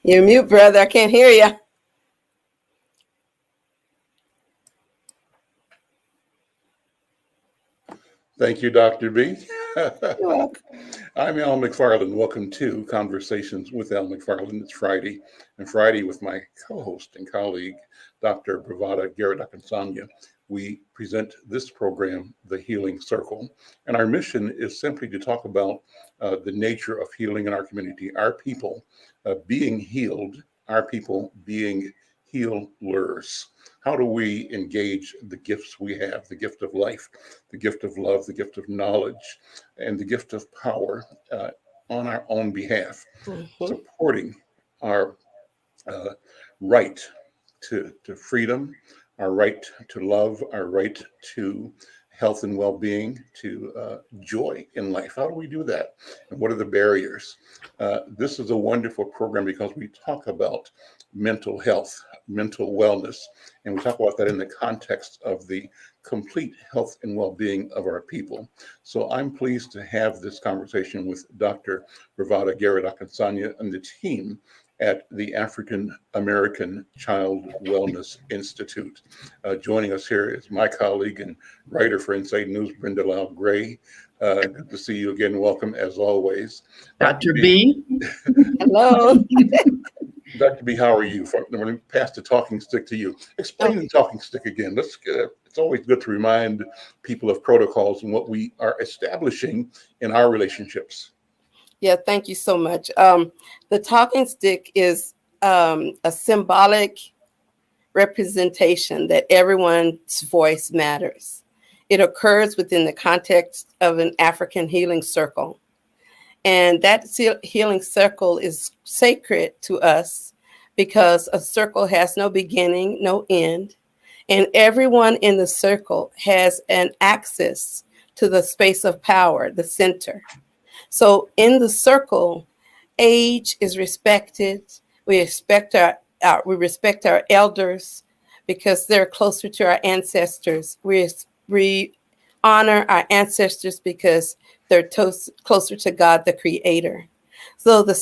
You're mute, brother. I can't hear you. Thank you, Dr. B. You're welcome. I'm Al McFarlane. Welcome to Conversations with Al McFarlane. It's Friday, and Friday with my co-host and colleague, Dr. Bravada Garrett-Akansanya, we present this program, The Healing Circle. And our mission is simply to talk about the nature of healing in our community, our people being healed, our people being healers. How do we engage the gifts we have, the gift of life, the gift of love, the gift of knowledge, and the gift of power on our own behalf, supporting our right to freedom, our right to love, our right to health and well-being, to joy in life. How do we do that? And what are the barriers? This is a wonderful program because we talk about mental health, mental wellness, and we talk about that in the context of the complete health and well-being of our people. So I'm pleased to have this conversation with Dr. Bravada Garrett-Akansanya and the team at the African American Child Wellness Institute. Joining us here is my colleague and writer for Inside News, Brenda Lau Gray. Good to see you again. Welcome as always. Dr. B. Hello. Dr. B, how are you? I'm going to pass the talking stick to you. Explain the talking stick again. It's always good to remind people of protocols and what we are establishing in our relationships. Yeah, thank you so much. The talking stick is a symbolic representation that everyone's voice matters. It occurs within the context of an African healing circle. And that healing circle is sacred to us because a circle has no beginning, no end. And everyone in the circle has an access to the space of power, the center. So in the circle, age is respected. We respect our elders because they're closer to our ancestors. We honor our ancestors because they're closer to God, the Creator. So the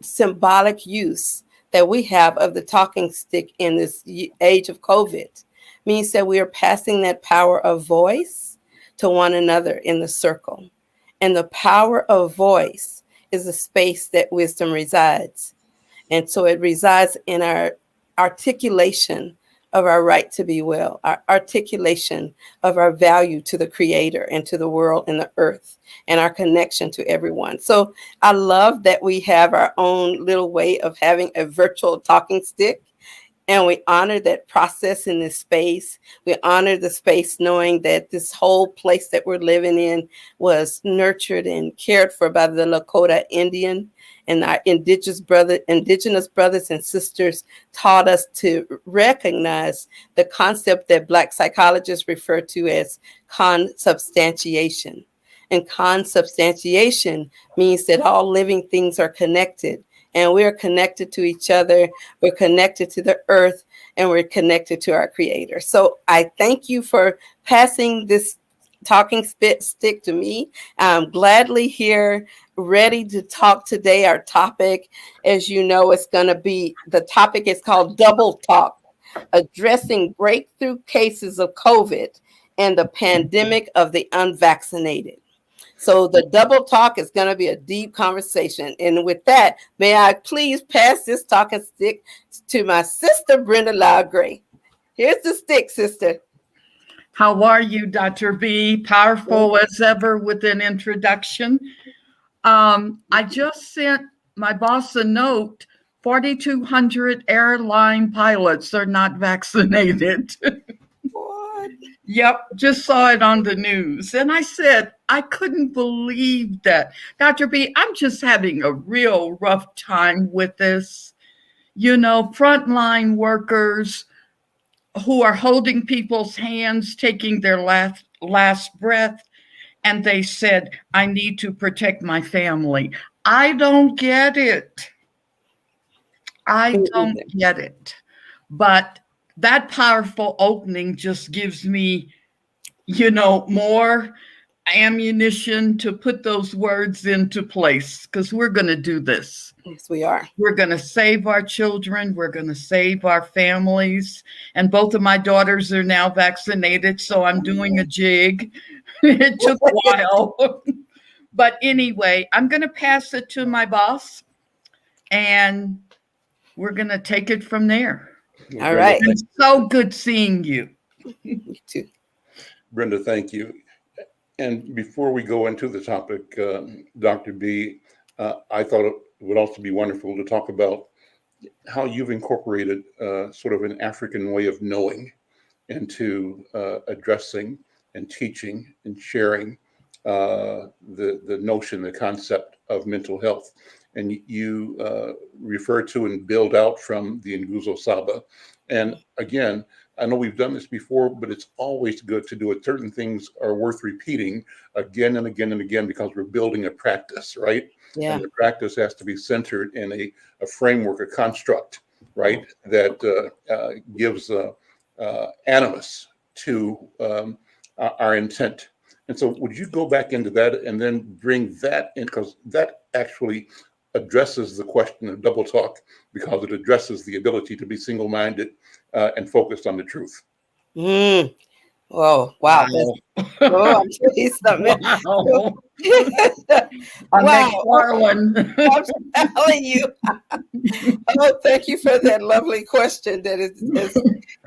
symbolic use that we have of the talking stick in this age of COVID means that we are passing that power of voice to one another in the circle. And the power of voice is the space that wisdom resides. And so it resides in our articulation of our right to be well, our articulation of our value to the Creator and to the world and the earth, and our connection to everyone. So I love that we have our own little way of having a virtual talking stick. And we honor that process in this space. We honor the space knowing that this whole place that we're living in was nurtured and cared for by the Lakota Indian. And our indigenous brothers and sisters taught us to recognize the concept that Black psychologists refer to as consubstantiation. And consubstantiation means that all living things are connected. And we're connected to each other, we're connected to the earth, and we're connected to our Creator. So I thank you for passing this talking stick to me. I'm gladly here, ready to talk today. Our topic, as you know, the topic is called Double Talk, addressing breakthrough cases of COVID and the pandemic of the unvaccinated. So the double talk is going to be a deep conversation. And with that, may I please pass this talking stick to my sister, Brenda Lau Gray. Here's the stick, sister. How are you, Dr. B? Powerful as ever with an introduction. I just sent my boss a note. 4,200 airline pilots are not vaccinated. What? Yep, just saw it on the news. And I said, I couldn't believe that. Dr. B, I'm just having a real rough time with this. You know, frontline workers who are holding people's hands, taking their last breath. And they said, I need to protect my family. I don't get it. I don't get it. But that powerful opening just gives me, more ammunition to put those words into place, because we're going to do this. Yes, we are. We're going to save our children. We're going to save our families. And both of my daughters are now vaccinated, so I'm doing a jig. It took a while. But anyway, I'm going to pass it to my boss, and we're going to take it from there. All right. It's so good seeing you. You too. Brenda, thank you. And before we go into the topic, Dr. B, I thought it would also be wonderful to talk about how you've incorporated sort of an African way of knowing into addressing and teaching and sharing the notion, the concept of mental health. And you refer to and build out from the Nguzo Saba. And again, I know we've done this before, but it's always good to do it. Certain things are worth repeating again and again and again because we're building a practice, right? Yeah. And the practice has to be centered in a framework, a construct, right? That gives animus to our intent. And so would you go back into that and then bring that in, because that actually addresses the question of double talk, because it addresses the ability to be single-minded and focused on the truth. Mm. Oh, wow. Oh, I'm telling something. Wow. Wow. McFarlane. I'm telling you. Oh, thank you for that lovely question. That is,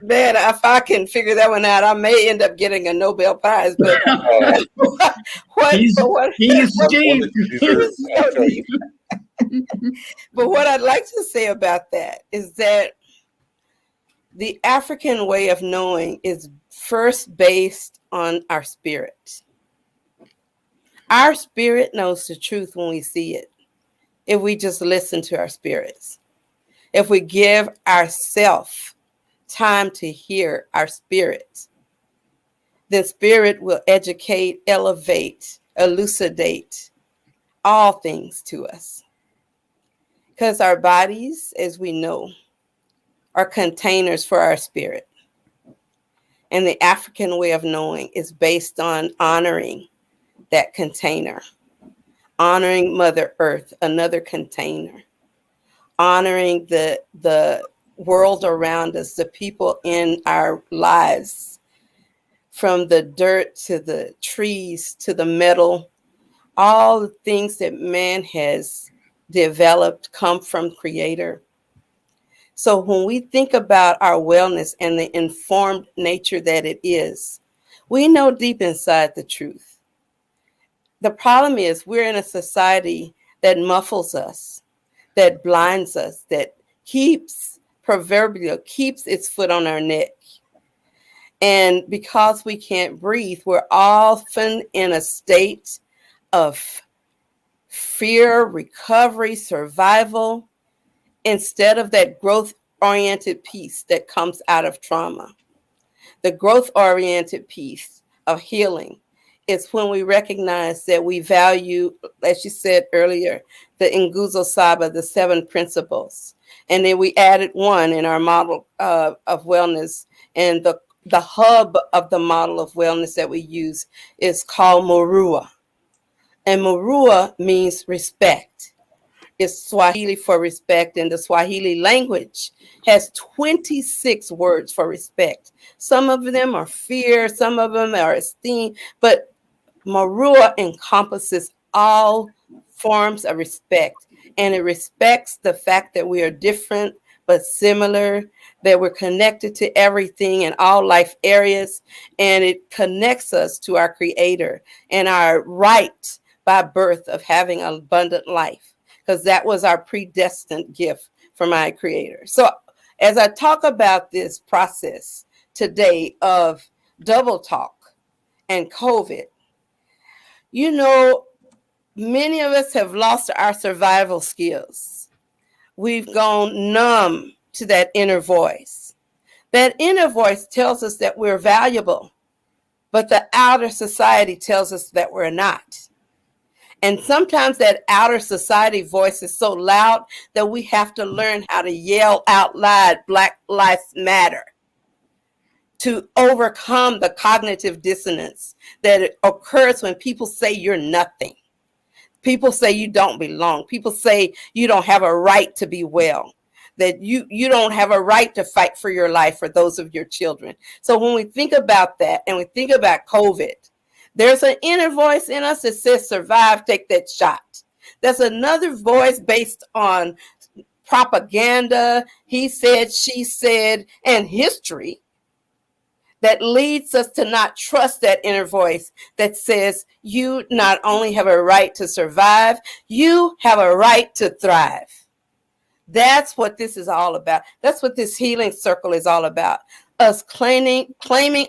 man, if I can figure that one out, I may end up getting a Nobel Prize. But He's deep. But what I'd like to say about that is that the African way of knowing is first based on our spirit. Our spirit knows the truth when we see it. If we just listen to our spirits, if we give ourselves time to hear our spirits, then spirit will educate, elevate, elucidate all things to us. Because our bodies, as we know, are containers for our spirit. And the African way of knowing is based on honoring that container, honoring Mother Earth, another container, honoring the world around us, the people in our lives, from the dirt to the trees to the metal, all the things that man has developed come from Creator. So when we think about our wellness and the informed nature that it is, we know deep inside the truth. The problem is we're in a society that muffles us, that blinds us, that keeps its foot on our neck. And because we can't breathe, we're often in a state of fear, recovery, survival, instead of that growth-oriented peace that comes out of trauma. The growth-oriented peace of healing is when we recognize that we value, as you said earlier, the Nguzo Saba, the 7 principles. And then we added one in our model of wellness. And the hub of the model of wellness that we use is called Murua. And Murua means respect. It's Swahili for respect, and the Swahili language has 26 words for respect. Some of them are fear, some of them are esteem, but Murua encompasses all forms of respect, and it respects the fact that we are different but similar, that we're connected to everything in all life areas, and it connects us to our Creator and our right by birth of having an abundant life, because that was our predestined gift from our Creator. So as I talk about this process today of double talk and COVID, you know, many of us have lost our survival skills. We've gone numb to that inner voice. That inner voice tells us that we're valuable, but the outer society tells us that we're not. And sometimes that outer society voice is so loud that we have to learn how to yell out loud, Black Lives Matter, to overcome the cognitive dissonance that occurs when people say you're nothing. People say you don't belong. People say you don't have a right to be well, that you don't have a right to fight for your life for those of your children. So when we think about that and we think about COVID, there's an inner voice in us that says, survive, take that shot. There's another voice based on propaganda, he said, she said, and history that leads us to not trust that inner voice that says you not only have a right to survive, you have a right to thrive. That's what this is all about. That's what this healing circle is all about. Us claiming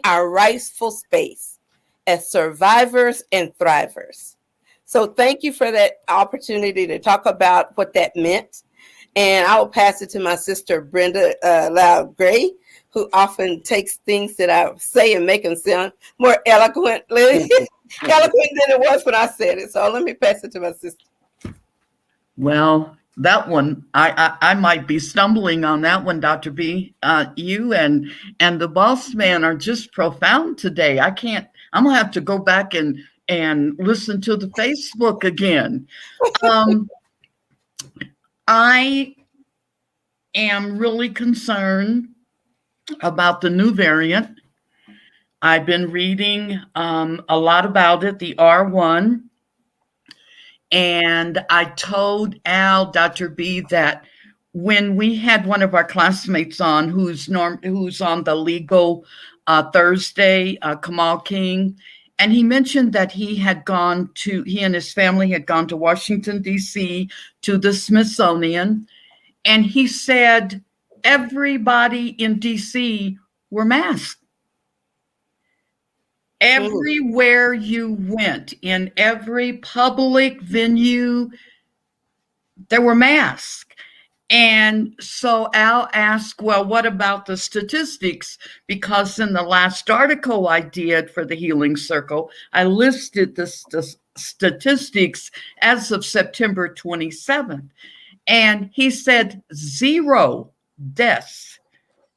our rightful space as survivors and thrivers. So thank you for that opportunity to talk about what that meant. And I will pass it to my sister, Brenda Loud Gray, who often takes things that I say and make them sound more eloquently, eloquent than it was when I said it. So let me pass it to my sister. Well, that one, I might be stumbling on that one, Dr. B. You and the boss man are just profound today. I'm gonna have to go back and listen to the Facebook again. I am really concerned about the new variant. I've been reading a lot about it, the R1. And I told Al, Dr. B, that when we had one of our classmates on who's on the legal Thursday, Kamal King, and he mentioned that he and his family had gone to Washington, D.C. to the Smithsonian. And he said everybody in D.C. were masked. Everywhere you went, in every public venue, there were masks. And so Al asked, well, what about the statistics? Because in the last article I did for the Healing Circle, I listed the statistics as of September 27th. And he said 0 deaths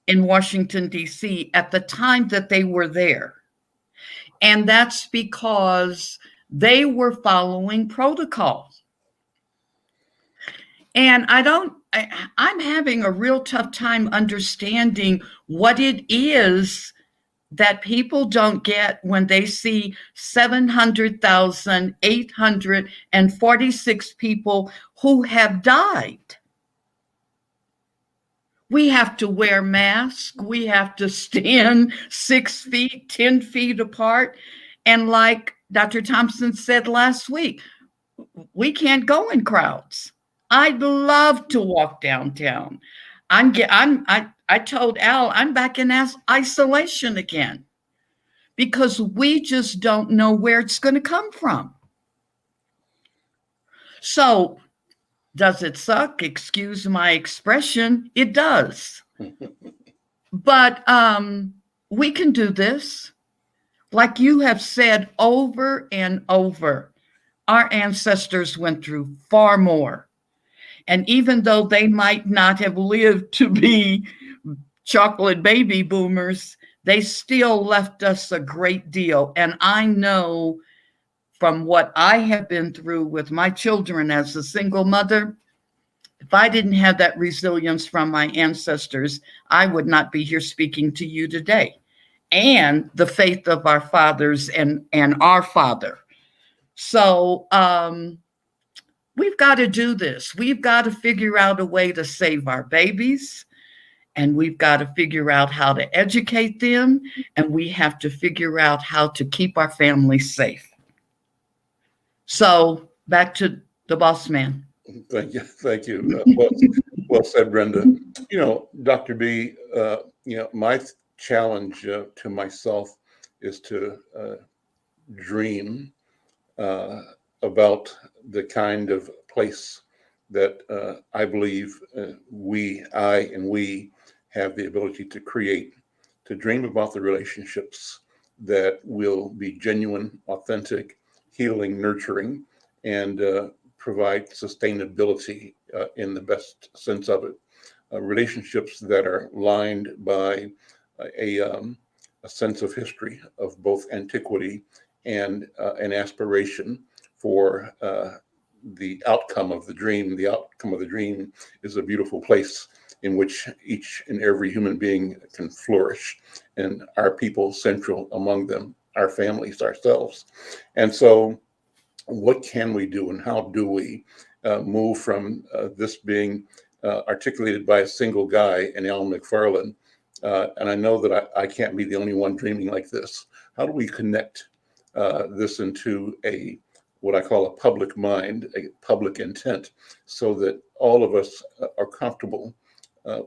in Washington, D.C. at the time that they were there. And that's because they were following protocols. And I'm having a real tough time understanding what it is that people don't get when they see 700,846 people who have died. We have to wear masks. We have to stand 6 feet, 10 feet apart. And like Dr. Thompson said last week, we can't go in crowds. I'd love to walk downtown. I told Al, I'm back in isolation again because we just don't know where it's going to come from. So does it suck? Excuse my expression. It does. But we can do this. Like you have said over and over, our ancestors went through far more. And even though they might not have lived to be chocolate baby boomers, they still left us a great deal. And I know from what I have been through with my children as a single mother, if I didn't have that resilience from my ancestors, I would not be here speaking to you today. And the faith of our fathers and our Father. So we've got to do this. We've got to figure out a way to save our babies. And we've got to figure out how to educate them. And we have to figure out how to keep our families safe. So back to the boss man. Thank you. Thank you. Well said, Brenda. Dr. B, my challenge to myself is to dream about the kind of place that I believe we have the ability to create, to dream about the relationships that will be genuine, authentic, healing, nurturing, and provide sustainability in the best sense of it. Relationships that are lined by a a sense of history of both antiquity and an aspiration for the outcome of the dream. The outcome of the dream is a beautiful place in which each and every human being can flourish, and our people central among them, our families, ourselves. And so, what can we do, and how do we move from this being articulated by a single guy in Alan McFarlane? And I know that I can't be the only one dreaming like this. How do we connect this into what I call a public mind, a public intent, so that all of us are comfortable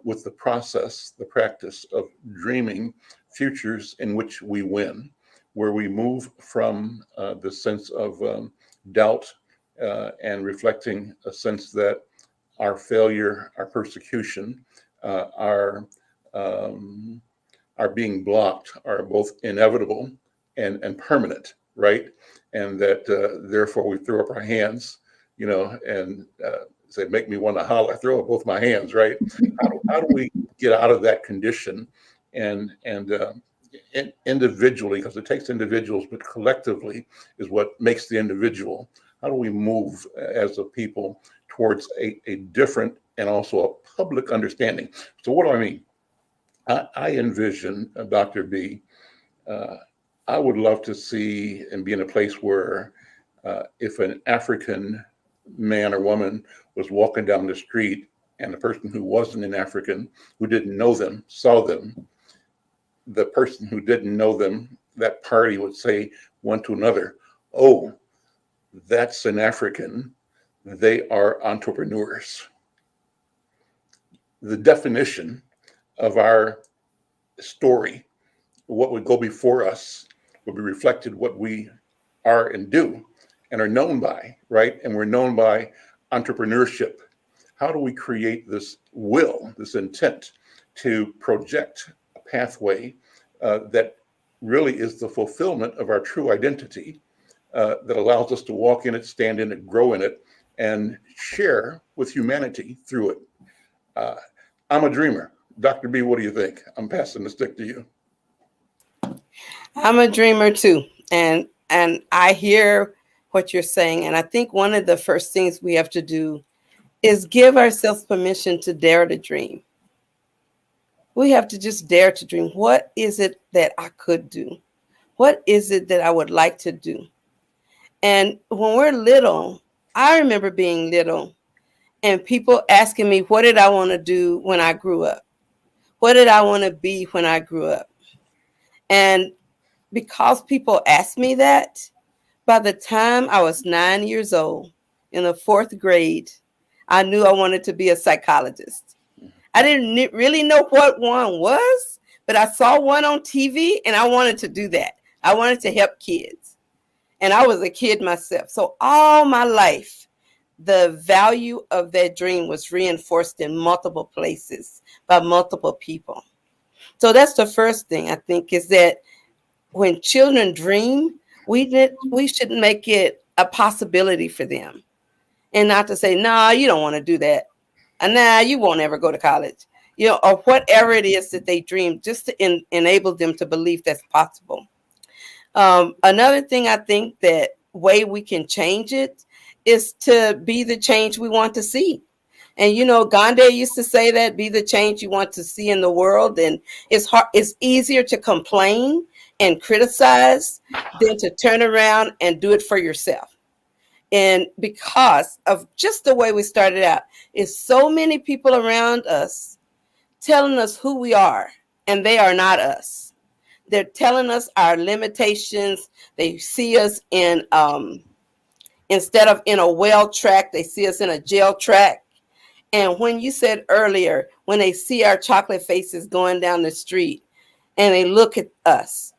with the process, the practice of dreaming futures in which we win, where we move from the sense of doubt and reflecting a sense that our failure, our persecution, our being blocked are both inevitable and permanent, right? And that therefore we throw up our hands, and say, make me want to holler, throw up both my hands, right? How do we get out of that condition and individually, because it takes individuals, but collectively is what makes the individual. How do we move as a people towards a different and also a public understanding? So what do I mean? I envision, Dr. B, I would love to see and be in a place where if an African man or woman was walking down the street and the person who wasn't an African, who didn't know them, saw them, the person who didn't know them, that party would say one to another, oh, that's an African. They are entrepreneurs. The definition of our story, what would go before us, would be reflected what we are and do and are known by, right? And we're known by entrepreneurship. How do we create this will, this intent to project a pathway that really is the fulfillment of our true identity, that allows us to walk in it, stand in it, grow in it, and share with humanity through it? I'm a dreamer. Dr. B, what do you think? I'm passing the stick to you. I'm a dreamer too. And I hear what you're saying. And I think one of the first things we have to do is give ourselves permission to dare to dream. We have to just dare to dream. What is it that I could do? What is it that I would like to do? And when we're little, I remember being little and people asking me, what did I want to do when I grew up? What did I want to be when I grew up? And because people asked me that, by the time I was 9 years old in the 4th grade, I knew I wanted to be a psychologist. I didn't really know what one was, but I saw one on TV and I wanted to do that. I wanted to help kids. And I was a kid myself. So all my life, the value of that dream was reinforced in multiple places by multiple people. So that's the first thing I think, is that when children dream, we should make it a possibility for them, and not to say, "Nah, you don't want to do that," and "Nah, you won't ever go to college," or whatever it is that they dream, just to enable them to believe that's possible. Another thing I think that way we can change it is to be the change we want to see. And Gandhi used to say that, be the change you want to see in the world. And it's easier to complain and criticize than to turn around and do it for yourself. And because of just the way we started out, is so many people around us telling us who we are, and they are not us. They're telling us our limitations. They see us in, instead of in a well track, they see us in a jail track. And when you said earlier, when they see our chocolate faces going down the street and they look at us,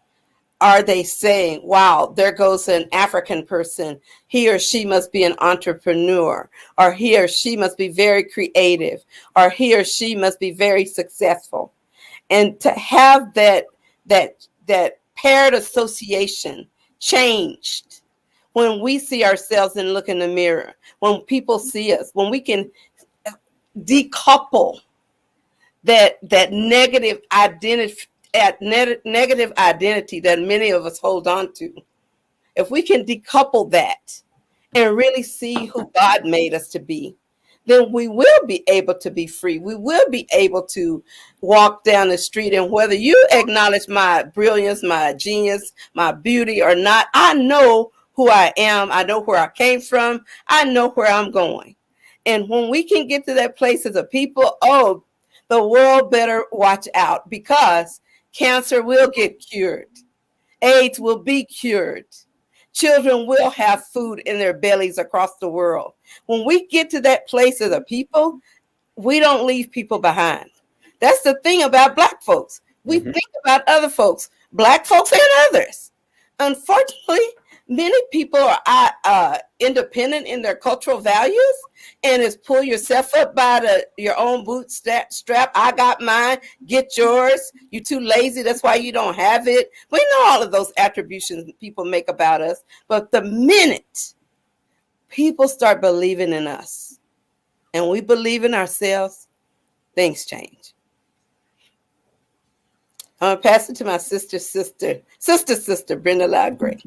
are they saying, wow, there goes an African person. He or she must be an entrepreneur, or he or she must be very creative, or he or she must be very successful. And to have that paired association changed when we see ourselves and look in the mirror, when people see us, when we can decouple that negative at negative identity that many of us hold on to, if we can decouple that and really see who God made us to be, then we will be able to be free. We will be able to walk down the street, and whether you acknowledge my brilliance, my genius, my beauty or not, I know who I am. I know where I came from. I know where I'm going. And when we can get to that place as a people, oh, the world better watch out, because cancer will get cured. AIDS will be cured. Children will have food in their bellies across the world. When we get to that place as a people, we don't leave people behind. That's the thing about Black folks. We think about other folks, Black folks and others. Unfortunately, many people are independent in their cultural values, and it's pull yourself up by your own bootstrap. I got mine, get yours. You too lazy, that's why you don't have it. We know all of those attributions people make about us, but the minute people start believing in us and we believe in ourselves, things change. I'm going to pass it to my sister, Brenda Loud Gray.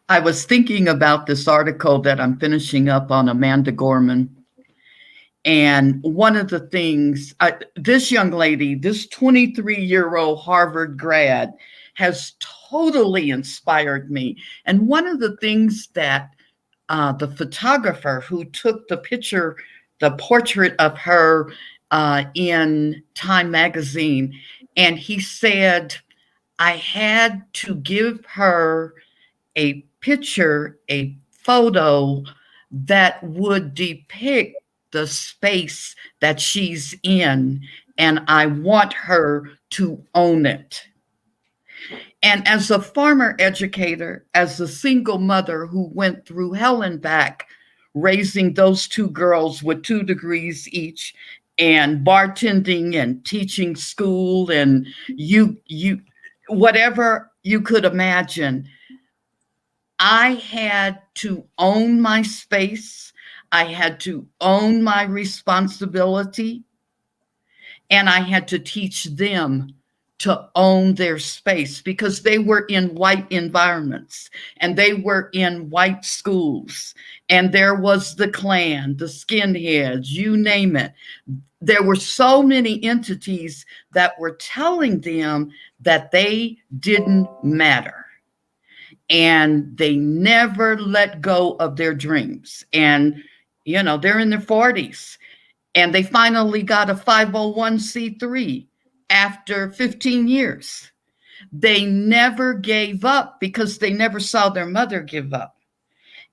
I was thinking about this article that I'm finishing up on Amanda Gorman. And one of the things, this young lady, this 23-year-old Harvard grad, has totally inspired me. And one of the things that the photographer who took the picture, the portrait of her in Time magazine, and he said, I had to give her a picture, a photo that would depict the space that she's in, and I want her to own it. And as a former educator, as a single mother who went through hell and back, raising those two girls with 2 degrees each, and bartending and teaching school, and you whatever you could imagine, I had to own my space. I had to own my responsibility, and I had to teach them to own their space, because they were in white environments and they were in white schools, and there was the Klan, the skinheads, you name it. There were so many entities that were telling them that they didn't matter. And they never let go of their dreams. And, you know, they're in their 40s, and they finally got a 501c3 after 15 years. They never gave up because they never saw their mother give up.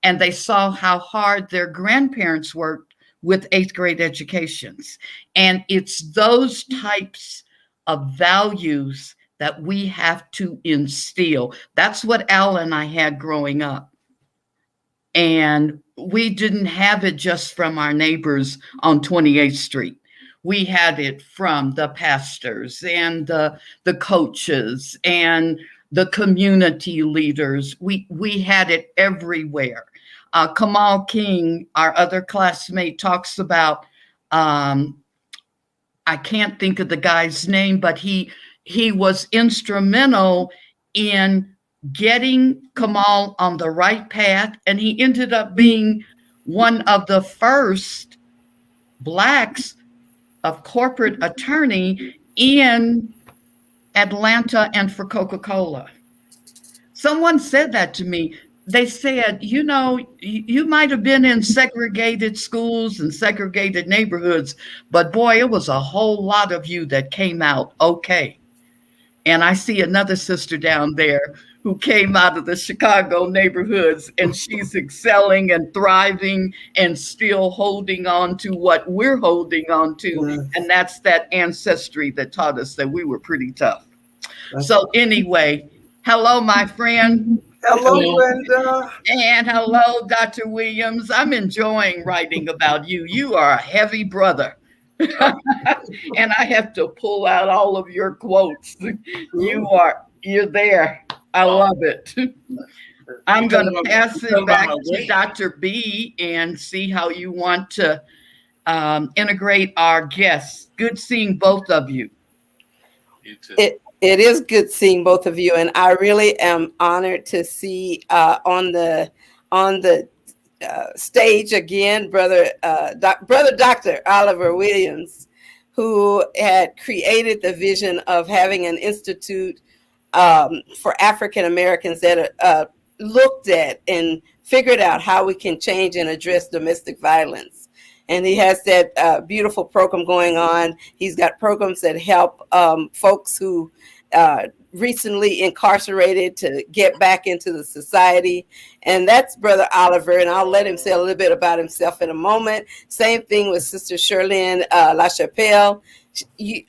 And they saw how hard their grandparents worked with 8th grade educations. And it's those types of values that we have to instill. That's what Al and I had growing up. And we didn't have it just from our neighbors on 28th Street. We had it from the pastors and the coaches and the community leaders. We had it everywhere. Kamal King, our other classmate, talks about, I can't think of the guy's name, but he was instrumental in getting Kamal on the right path, and he ended up being one of the first Blacks of corporate attorney in Atlanta and for Coca-Cola. Someone said that to me. They said, you know, you might have been in segregated schools and segregated neighborhoods, but boy, it was a whole lot of you that came out okay. And I see another sister down there who came out of the Chicago neighborhoods, and she's excelling and thriving and still holding on to what we're holding on to. Yes. And that's that ancestry that taught us that we were pretty tough. So anyway, hello, my friend. Hello, Brenda. And hello, Dr. Williams. I'm enjoying writing about you. You are a heavy brother. And I have to pull out all of your quotes. You're there. I love it. I'm going to pass it back to Dr. B and see how you want to integrate our guests. Good seeing both of you. You too. It is good seeing both of you, and I really am honored to see on the stage again, brother Dr. Oliver Williams, who had created the vision of having an institute for African Americans that looked at and figured out how we can change and address domestic violence. And he has that beautiful program going on. He's got programs that help folks who recently incarcerated to get back into the society. And that's Brother Oliver. And I'll let him say a little bit about himself in a moment. Same thing with Sister Shirlene LaChapelle.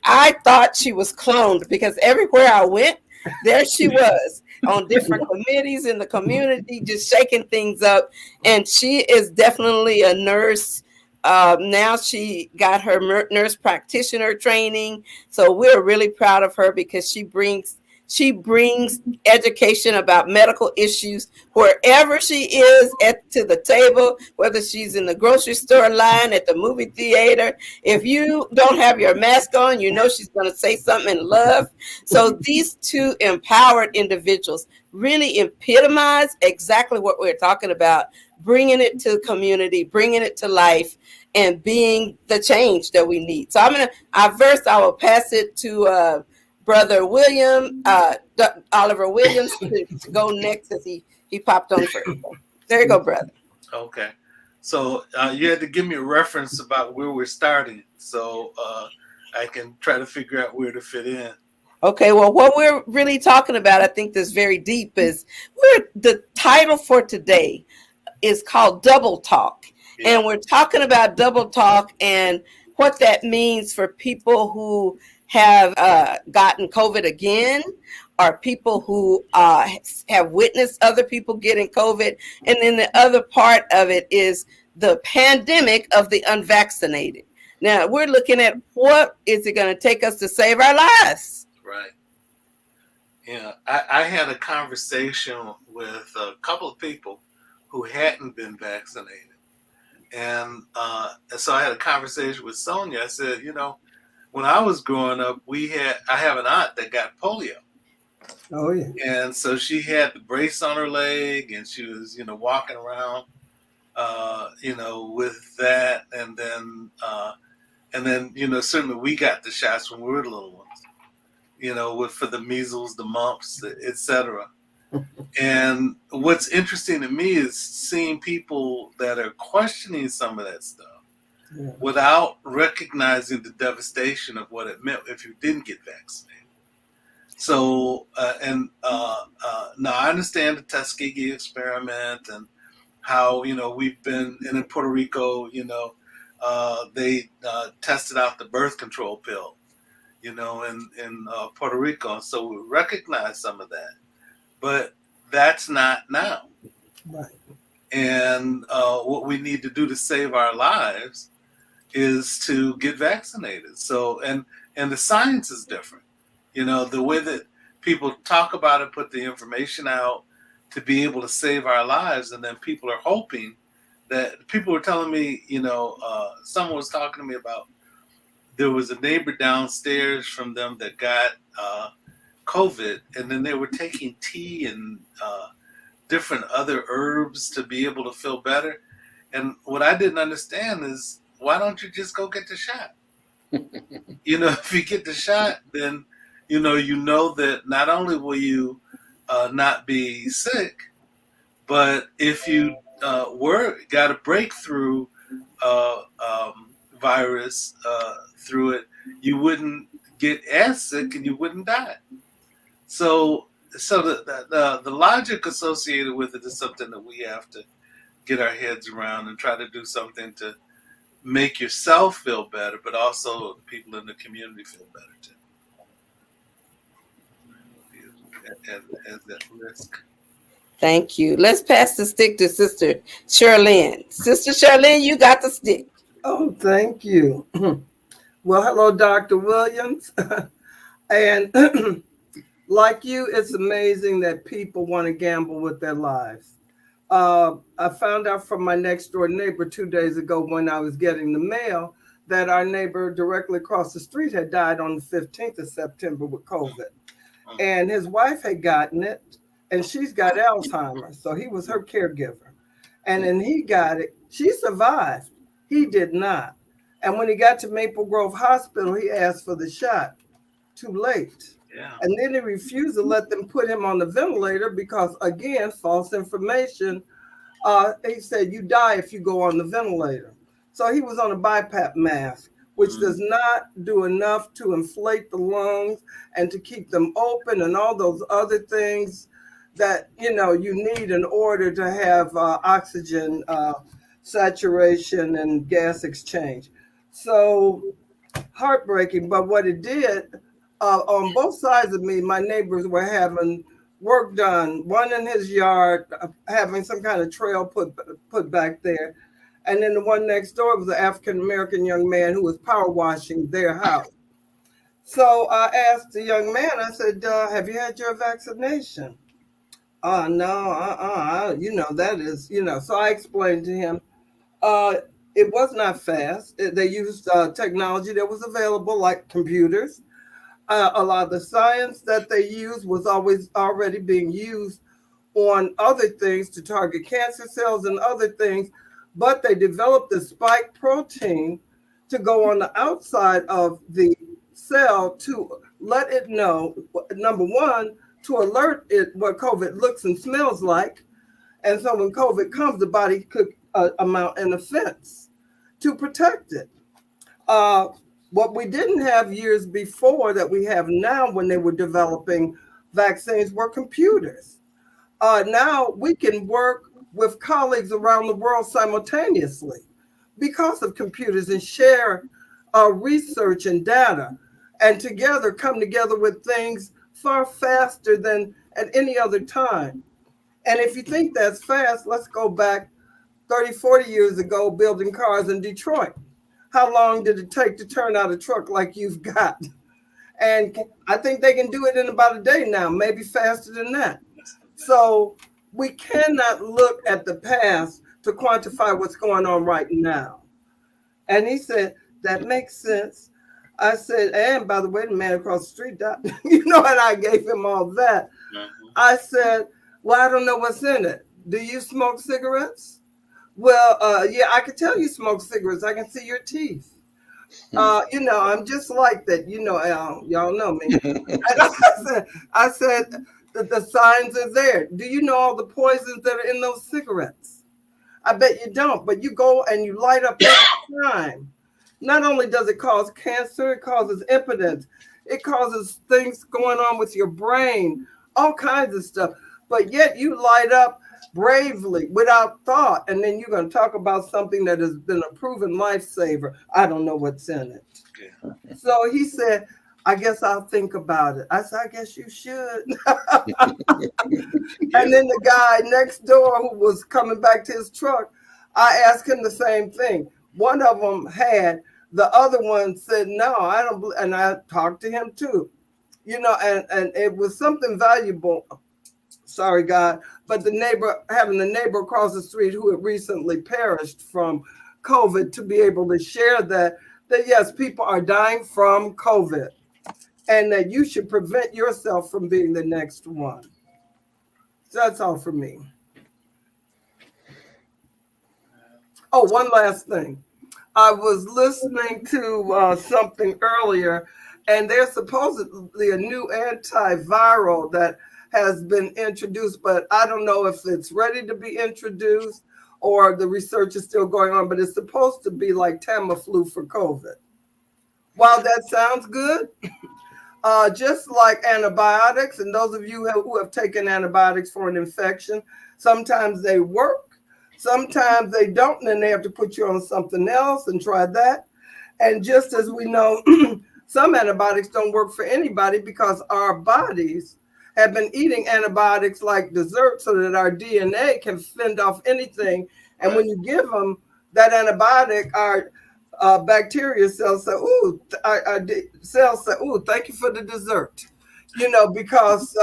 I thought she was cloned because everywhere I went, there she was on different committees in the community, just shaking things up. And she is definitely a nurse. Now she got her nurse practitioner training. So we're really proud of her because she brings education about medical issues wherever she is to the table, whether she's in the grocery store line, at the movie theater. If you don't have your mask on, you know she's going to say something in love. So these two empowered individuals really epitomize exactly what we're talking about, bringing it to the community, bringing it to life, and being the change that we need. So I will pass it to Brother William, Oliver Williams, to go next as he popped on first. There you go, brother. Okay. So you had to give me a reference about where we're starting, so I can try to figure out where to fit in. Okay, well, what we're really talking about, I think that's very deep, is the title for today is called Double Talk. Yeah. And we're talking about double talk and what that means for people who have gotten COVID again, or people who have witnessed other people getting COVID. And then the other part of it is the pandemic of the unvaccinated. Now, we're looking at what is it going to take us to save our lives? Right. Yeah, I had a conversation with a couple of people who hadn't been vaccinated. And so I had a conversation with Sonia. I said, when I was growing up, I have an aunt that got polio. Oh, yeah. And so she had the brace on her leg, and she was, walking around, with that. And then, certainly we got the shots when we were little ones, for the measles, the mumps, etc. And what's interesting to me is seeing people that are questioning some of that stuff without recognizing the devastation of what it meant if you didn't get vaccinated. So, now I understand the Tuskegee experiment and how, we've been in Puerto Rico, they tested out the birth control pill, in Puerto Rico. So we recognize some of that. But that's not now. Right. And what we need to do to save our lives is to get vaccinated. So, and the science is different. The way that people talk about it, put the information out to be able to save our lives. And then people are hoping that people were telling me, someone was talking to me about, there was a neighbor downstairs from them that got COVID, and then they were taking tea and different other herbs to be able to feel better. And what I didn't understand is, why don't you just go get the shot? If you get the shot, then you know that not only will you not be sick, but if you got a breakthrough virus through it, you wouldn't get as sick and you wouldn't die. So the logic associated with it is something that we have to get our heads around and try to do something to make yourself feel better, but also the people in the community feel better too. As that risk. Thank you. Let's pass the stick to Sister Shirlene. Sister Shirlene, you got the stick. Oh, thank you. Well, hello, Dr. Williams. And like you, it's amazing that people want to gamble with their lives. I found out from my next door neighbor 2 days ago when I was getting the mail that our neighbor directly across the street had died on the 15th of September with COVID. And his wife had gotten it, and she's got Alzheimer's. So he was her caregiver. And then he got it. She survived. He did not. And when he got to Maple Grove Hospital, he asked for the shot. Too late. Yeah. And then he refused to let them put him on the ventilator because, again, false information. He said, you die if you go on the ventilator. So he was on a BiPAP mask, which does not do enough to inflate the lungs and to keep them open and all those other things that, you know, you need in order to have oxygen saturation and gas exchange. So heartbreaking. But what it did, on both sides of me, my neighbors were having work done, one in his yard, having some kind of trail put back there. And then the one next door was an African-American young man who was power washing their house. So I asked the young man, I said, have you had your vaccination? No, you know, that is, you know. So I explained to him, it was not fast. They used technology that was available, like computers. A lot of the science that they used was always already being used on other things to target cancer cells and other things, but they developed the spike protein to go on the outside of the cell to let it know, number one, to alert it what COVID looks and smells like. And so when COVID comes, the body could mount an offense to protect it. What we didn't have years before that we have now when they were developing vaccines were computers. Now we can work with colleagues around the world simultaneously because of computers and share research and data, and together come together with things far faster than at any other time. And if you think that's fast, let's go back 30, 40 years ago building cars in Detroit. How long did it take to turn out a truck like you've got? And I think they can do it in about a day now, maybe faster than that. So we cannot look at the past to quantify what's going on right now. And he said, that makes sense. I said, and by the way, the man across the street died. You know, and I gave him all that. I said, well, I don't know what's in it. Do you smoke cigarettes? Well, yeah, I can tell you smoke cigarettes. I can see your teeth. You know, I'm just like that. You know, y'all know me. And I said that the signs are there. Do you know all the poisons that are in those cigarettes? I bet you don't, but you go and you light up every time. Not only does it cause cancer, it causes impotence. It causes things going on with your brain, all kinds of stuff. But yet you light up bravely, without thought, and then you're going to talk about something that has been a proven lifesaver. I don't know what's in it. Yeah. So he said, I guess I'll think about it. I said, I guess you should. And then the guy next door who was coming back to his truck, I asked him the same thing. One of them had, the other one said, no, I don't believe, and I talked to him too. You know, and it was something valuable. Sorry, God, but having the neighbor across the street who had recently perished from COVID to be able to share that yes, people are dying from COVID and that you should prevent yourself from being the next one. So that's all for me. Oh, one last thing. I was listening to something earlier, and there's supposedly a new antiviral that has been introduced, but I don't know if it's ready to be introduced or the research is still going on, but it's supposed to be like Tamiflu for COVID. While that sounds good, just like antibiotics, and those of you who have taken antibiotics for an infection, sometimes they work, sometimes they don't, and then they have to put you on something else and try that. And just as we know, some antibiotics don't work for anybody because our bodies have been eating antibiotics like dessert so that our DNA can fend off anything. And when you give them that antibiotic, our bacteria cells say, ooh, our cells say, ooh, thank you for the dessert. You know, because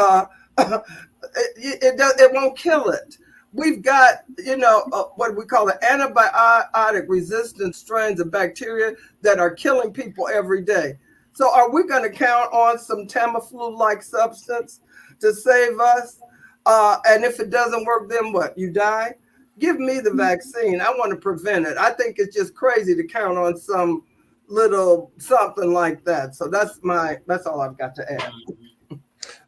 it won't kill it. we've got, what we call the antibiotic resistant strains of bacteria that are killing people every day. So are we going to count on some Tamiflu-like substance to save us? And if it doesn't work, then what? You die? Give me the vaccine. I want to prevent it. I think it's just crazy to count on some little something like that. So that's all I've got to add.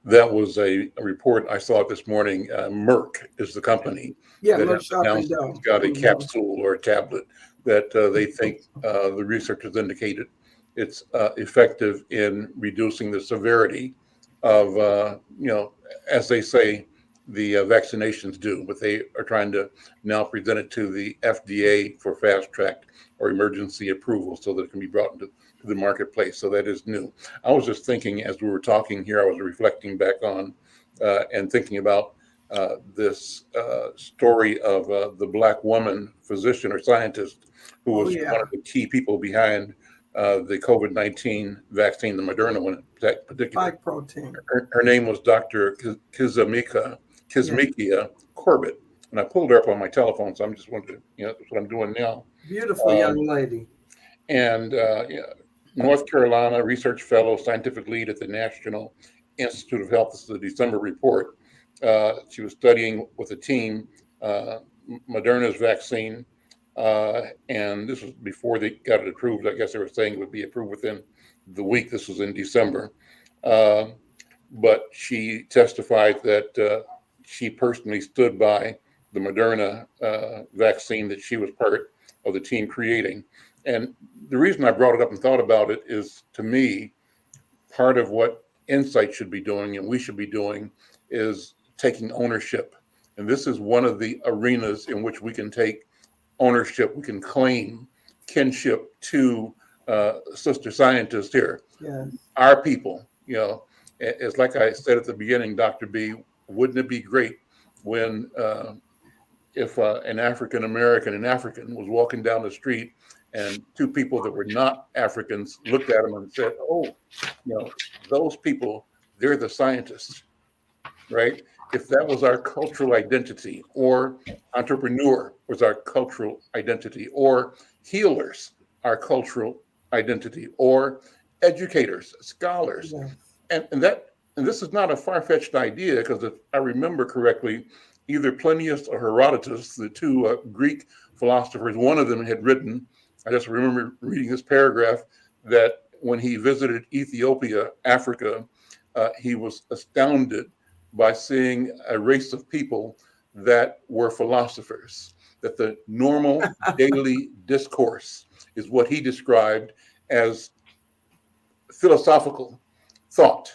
That was a report I saw this morning. Merck is the company that Merck announced it's got a capsule or a tablet that they think the researchers indicated it's effective in reducing the severity of, as they say, the vaccinations do, but they are trying to now present it to the FDA for fast track or emergency approval so that it can be brought into the marketplace. So that is new. I was just thinking as we were talking here, I was reflecting back on and thinking about this story of the Black woman physician or scientist who was one of the key people behind the COVID-19 vaccine, the Moderna one in particular. Spike protein. Her name was Dr. Kizzmekia Corbett. And I pulled her up on my telephone, so I'm just wondering, that's what I'm doing now. Beautiful young lady. And North Carolina research fellow, scientific lead at the National Institute of Health. This is a December report. She was studying with a team Moderna's vaccine, and this was before they got it approved. I guess they were saying it would be approved within the week. This was in December. But she testified that she personally stood by the Moderna vaccine that she was part of the team creating. And the reason I brought it up and thought about it is, to me, part of what Insight should be doing and we should be doing is taking ownership. And this is one of the arenas in which we can take ownership. We can claim kinship to sister scientists here. Yes. Our people, it's like I said at the beginning, Dr. B, wouldn't it be great when if an African American and African was walking down the street and two people that were not Africans looked at them and said, oh, those people, they're the scientists, right? If that was our cultural identity, or entrepreneur was our cultural identity, or healers, our cultural identity, or educators, scholars. Yeah. And this is not a far-fetched idea, because if I remember correctly, either Plinius or Herodotus, the two Greek philosophers, one of them had written, I just remember reading this paragraph, that when he visited Ethiopia, Africa, he was astounded by seeing a race of people that were philosophers, that the normal daily discourse is what he described as philosophical thought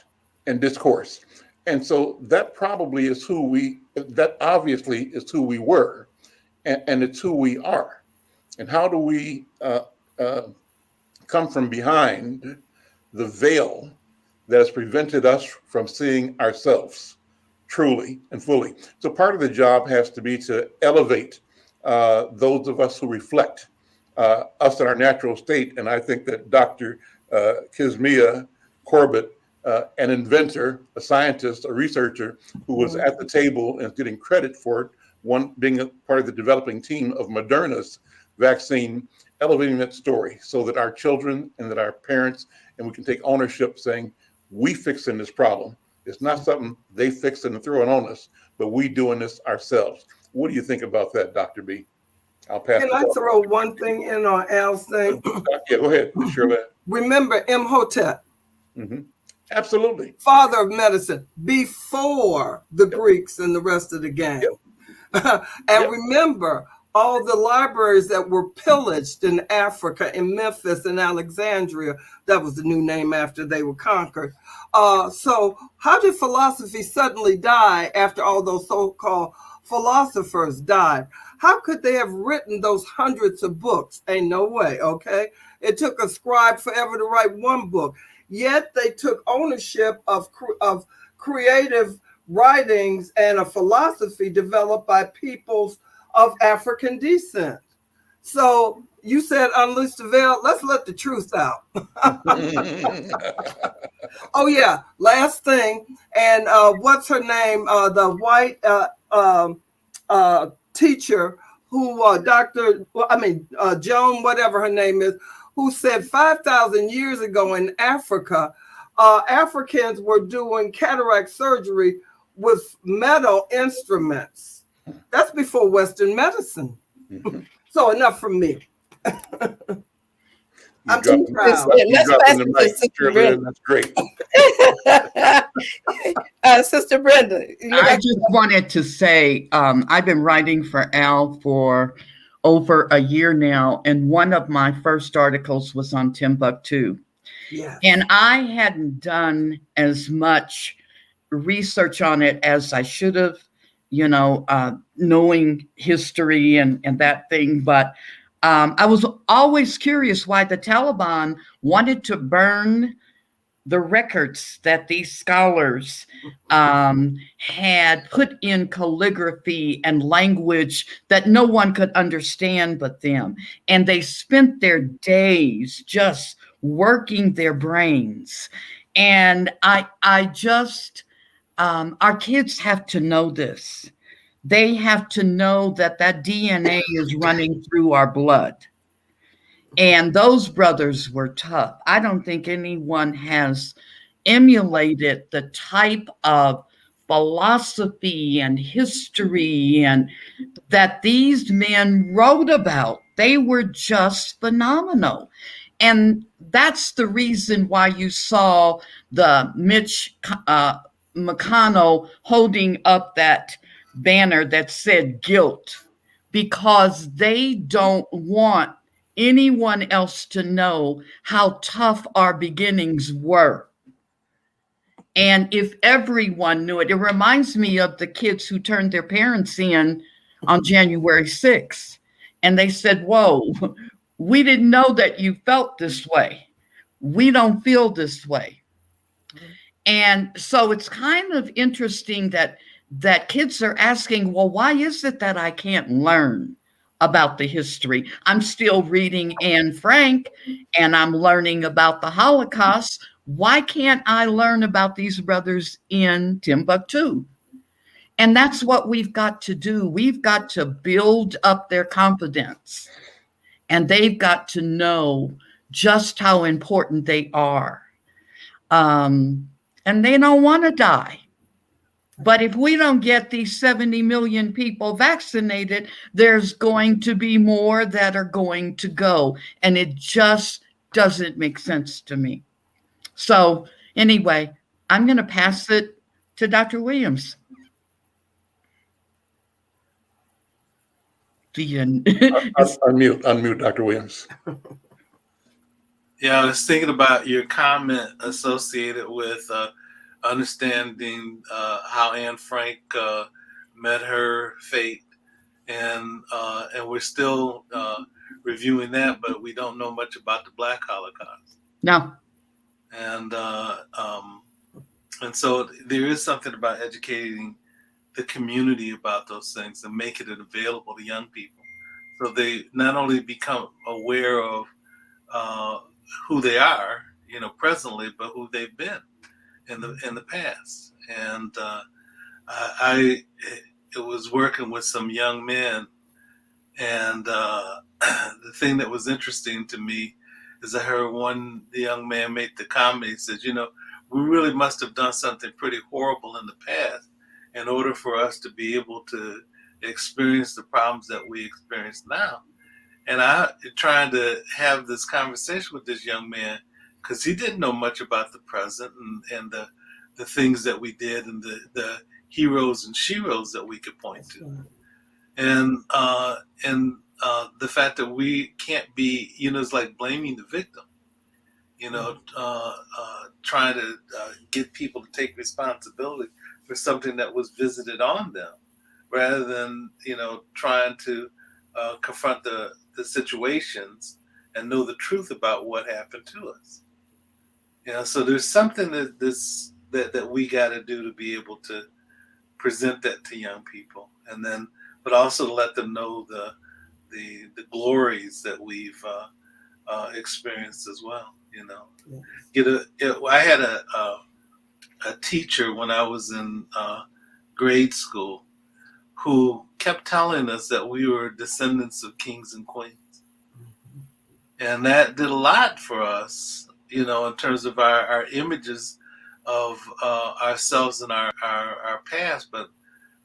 and discourse. And so that probably is that obviously is who we were, and it's who we are. And how do we come from behind the veil that has prevented us from seeing ourselves truly and fully? So part of the job has to be to elevate those of us who reflect us in our natural state. And I think that Dr. Kizzmekia Corbett, an inventor, a scientist, a researcher who was at the table and getting credit for it, one being a part of the developing team of Moderna's vaccine, elevating that story so that our children and that our parents, and we can take ownership saying, we fixing this problem. It's not something they fixing and throwing on us, but we doing this ourselves. What do you think about that, Dr. B? I'll pass it Can I throw one thing in on Al's thing? Yeah, go ahead, Shirley. Remember Imhotep. Mm-hmm. Absolutely. Father of medicine before the Greeks and the rest of the gang. Yep. Remember all the libraries that were pillaged in Africa, in Memphis and Alexandria. That was the new name after they were conquered. So how did philosophy suddenly die after all those so-called philosophers died? How could they have written those hundreds of books? Ain't no way, okay? It took a scribe forever to write one book. Yet they took ownership of creative writings and a philosophy developed by peoples of African descent. So you said unleash the veil. Let's let the truth out. Oh yeah, last thing. And what's her name? The white teacher who Joan, whatever her name is, who said 5,000 years ago in Africa, Africans were doing cataract surgery with metal instruments. That's before Western medicine. Mhm. So enough from me. You I'm too dropping, proud. you Let's dropping pass the it to mic, Sister Shirley, Brenda. and that's great. Sister Brenda, you I like just wanted to say, I've been writing for Al for over a year now, and one of my first articles was on Timbuktu. Yes. And I hadn't done as much research on it as I should have, knowing history and that thing. But I was always curious why the Taliban wanted to burn the records that these scholars had put in calligraphy and language that no one could understand but them. And they spent their days just working their brains. And I just, our kids have to know this. They have to know that that DNA is running through our blood. And those brothers were tough. I don't think anyone has emulated the type of philosophy and history and that these men wrote about. They were just phenomenal. And that's the reason why you saw the Mitch McConnell holding up that banner that said guilt, because they don't want anyone else to know how tough our beginnings were. And if everyone knew it, it reminds me of the kids who turned their parents in on January 6th. And they said, whoa, we didn't know that you felt this way. We don't feel this way. And so it's kind of interesting that kids are asking, well, why is it that I can't learn about the history? I'm still reading Anne Frank and I'm learning about the Holocaust. Why can't I learn about these brothers in Timbuktu? And that's what we've got to do. We've got to build up their confidence, and they've got to know just how important they are. And they don't want to die. But if we don't get these 70 million people vaccinated, there's going to be more that are going to go. And it just doesn't make sense to me. So anyway, I'm going to pass it to Dr. Williams. Unmute, Dr. Williams. Yeah, I was thinking about your comment associated with understanding how Anne Frank met her fate, and we're still reviewing that, but we don't know much about the Black Holocaust. No. And so there is something about educating the community about those things and making it available to young people, so they not only become aware of who they are, presently, but who they've been in the past. And I was working with some young men, and the thing that was interesting to me is I heard the young man make the comment. He said, we really must have done something pretty horrible in the past in order for us to be able to experience the problems that we experience now. And I trying to have this conversation with this young man, because he didn't know much about the present and the things that we did and the heroes and sheroes that we could point to. And the fact that we can't be, it's like blaming the victim, trying to get people to take responsibility for something that was visited on them, rather than, trying to confront the situations and know the truth about what happened to us. So there's something that we got to do to be able to present that to young people, and then, but also let them know the glories that we've experienced as well. I had a teacher when I was in grade school who kept telling us that we were descendants of kings and queens. And that did a lot for us, in terms of our images of ourselves and our past, but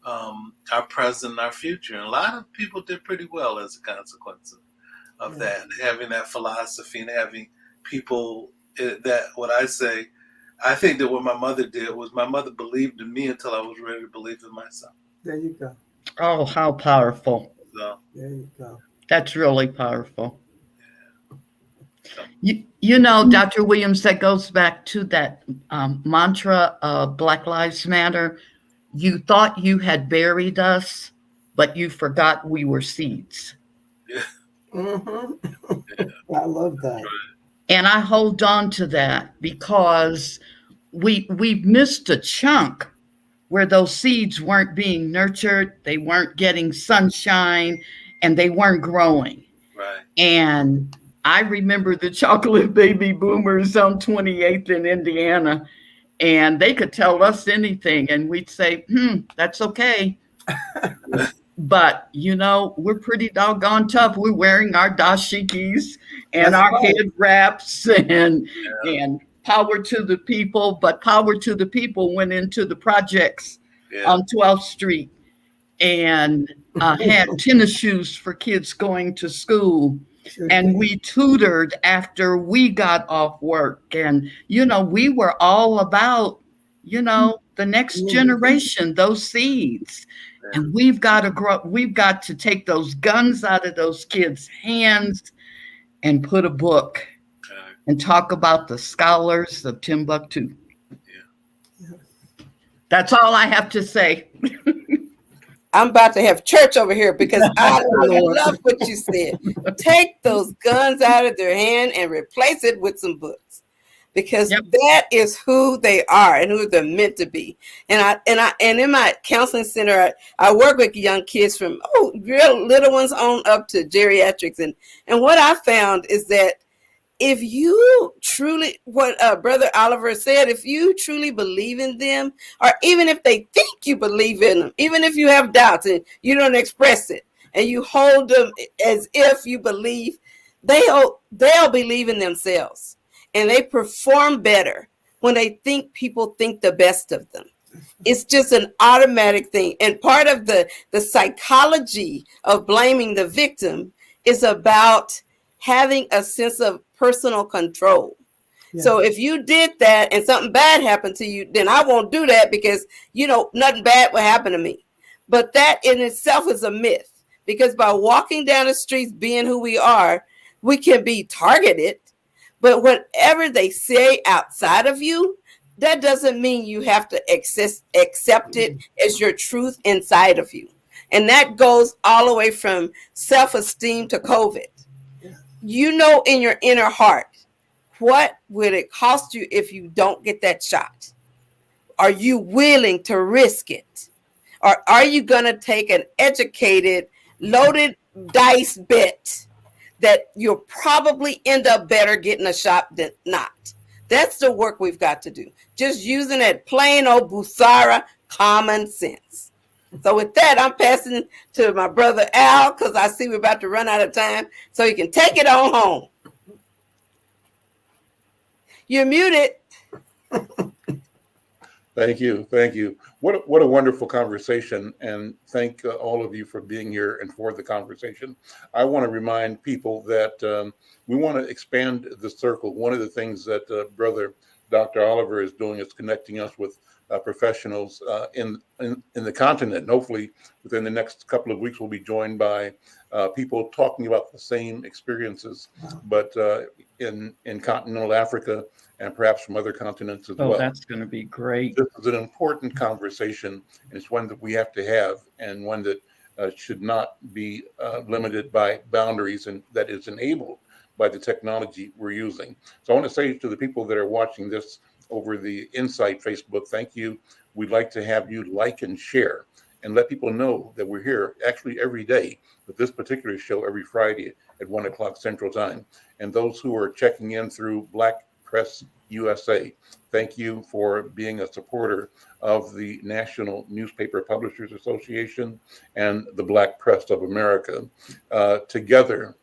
our present and our future. And a lot of people did pretty well as a consequence of that, having that philosophy and having people that what I think that what my mother did was my mother believed in me until I was ready to believe in myself. There you go. Oh, how powerful. So, There you go. That's really powerful. You know, Dr. Williams, that goes back to that mantra of Black Lives Matter. You thought you had buried us, but you forgot we were seeds. yeah. I love that. And I hold on to that because we've missed a chunk where those seeds weren't being nurtured, they weren't getting sunshine, and they weren't growing. Right. And I remember the chocolate baby boomers on 28th in Indiana, and they could tell us anything, and we'd say, that's okay. But, we're pretty doggone tough. We're wearing our dashikis and That's our right. head wraps and power to the people. But power to the people went into the projects on 12th Street and had tennis shoes for kids going to school. Sure And thing. we tutored after we got off work. And, we were all about, the next generation, those seeds. And we've got to grow, we've got to take those guns out of those kids' hands and put a book and talk about the scholars of Timbuktu. That's all I have to say. I'm about to have church over here because I love what you said. Take those guns out of their hand and replace it with some books. Because that is who they are and who they're meant to be. And in my counseling center, I work with young kids from real little ones on up to geriatrics. And what I found is that if you truly, what Brother Oliver said, if you truly believe in them, or even if they think you believe in them, even if you have doubts and you don't express it, and you hold them as if you believe, they'll believe in themselves. And they perform better when they think people think the best of them. It's just an automatic thing. And part of the psychology of blaming the victim is about having a sense of personal control. Yeah. So if you did that and something bad happened to you, then I won't do that because, nothing bad will happen to me. But that in itself is a myth, because by walking down the streets being who we are, we can be targeted. But whatever they say outside of you, that doesn't mean you have to accept it as your truth inside of you. And that goes all the way from self-esteem to COVID. In your inner heart, what would it cost you if you don't get that shot? Are you willing to risk it? Or are you going to take an educated, loaded dice bet that you'll probably end up better getting a shot than not? That's the work we've got to do. Just using that plain old Busara common sense. So with that, I'm passing to my brother Al, because I see we're about to run out of time, so he can take it on home. You're muted. Thank you. What a wonderful conversation, and thank all of you for being here and for the conversation. I want to remind people that we want to expand the circle. One of the things that Brother Dr. Oliver is doing is connecting us with professionals in the continent. And hopefully within the next couple of weeks, we'll be joined by people talking about the same experiences, but in continental Africa and perhaps from other continents as well. Oh, that's going to be great. This is an important conversation, and it's one that we have to have, and one that should not be limited by boundaries, and that is enabled by the technology we're using. So I want to say to the people that are watching this over the Insight Facebook, thank you. We'd like to have you like and share and let people know that we're here actually every day, but this particular show every Friday at 1 o'clock Central Time. And those who are checking in through Black Press USA. Thank you for being a supporter of the National Newspaper Publishers Association and the Black Press of America. Together,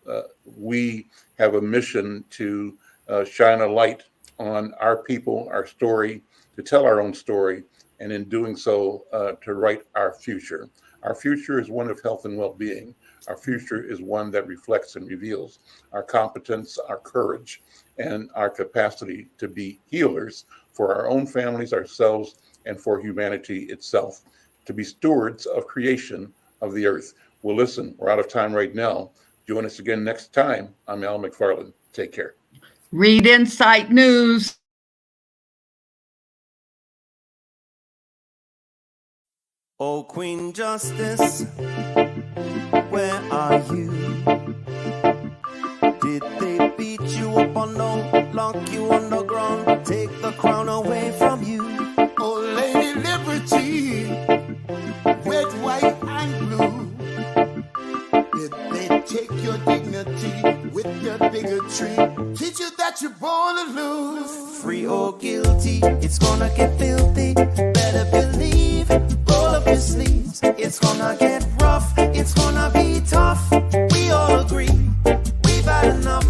we have a mission to shine a light on our people, our story, to tell our own story, and in doing so, to write our future. Our future is one of health and well-being. Our future is one that reflects and reveals our competence, our courage, and our capacity to be healers for our own families, ourselves, and for humanity itself, to be stewards of creation of the earth. Well, listen, we're out of time right now. Join us again next time. I'm Al McFarlane. Take care. Read Insight News. Oh, Queen Justice, where are you? Did they beat you up or no? Lock you on the ground, take the crown away from you? Oh, Lady Liberty, red, white, and blue. Did they take your dignity with their bigotry? Teach you that you're born to lose. Free or guilty, it's gonna get filthy. Better believe, roll up your sleeves. It's gonna get rough, it's gonna be tough. We all agree, we've had enough.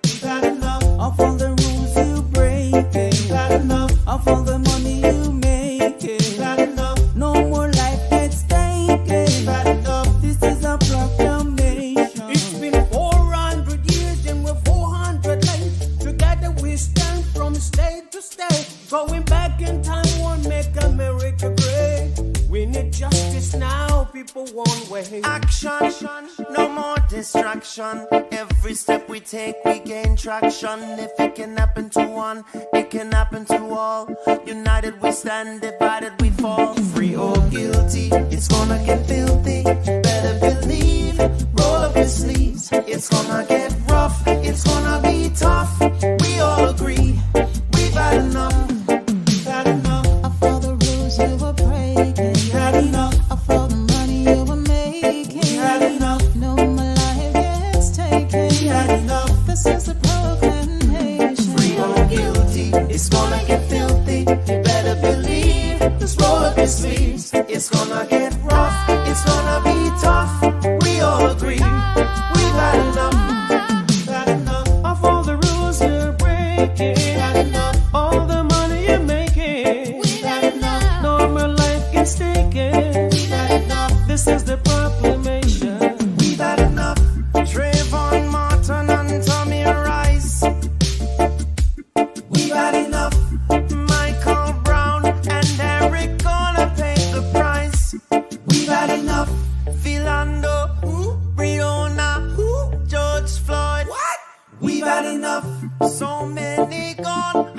We've had enough Of all the rules you break, We've had enough of all the money you make, We've had enough no more life gets taken. We've had enough. This is a proclamation. It's been 400 years and we're 400 late. Together we stand from state to state. Going back in time won't make America great. We need justice now, people won't wait. Action, no more distraction. Every step we take, we gain traction. If it can happen to one, it can happen to all. United we stand, divided we fall. Free or guilty, it's gonna get filthy. Better believe, roll up your sleeves. It's gonna get rough, it's gonna be tough. We all agree, we've had enough. We've had enough Of all the rules you were breaking, We've had enough of all the money you were making. We've had enough No more life gets taken. We've had enough This is a proclamation. Free or guilty, It's gonna get filthy. You better believe. Just roll up your sleeves. It's gonna get rough. It's gonna be tough. We all agree. We've had enough. We've had enough Of all the rules you're breaking. We've had enough All the money you're making. We've had enough No more life gets taken. We've had enough This is the proclamation. We've had enough Trayvon Martin and Tommy Rice. We've had enough Michael Brown and Eric gonna pay the price. We've had enough Philando, Breonna, George Floyd. What? We've had enough So many gone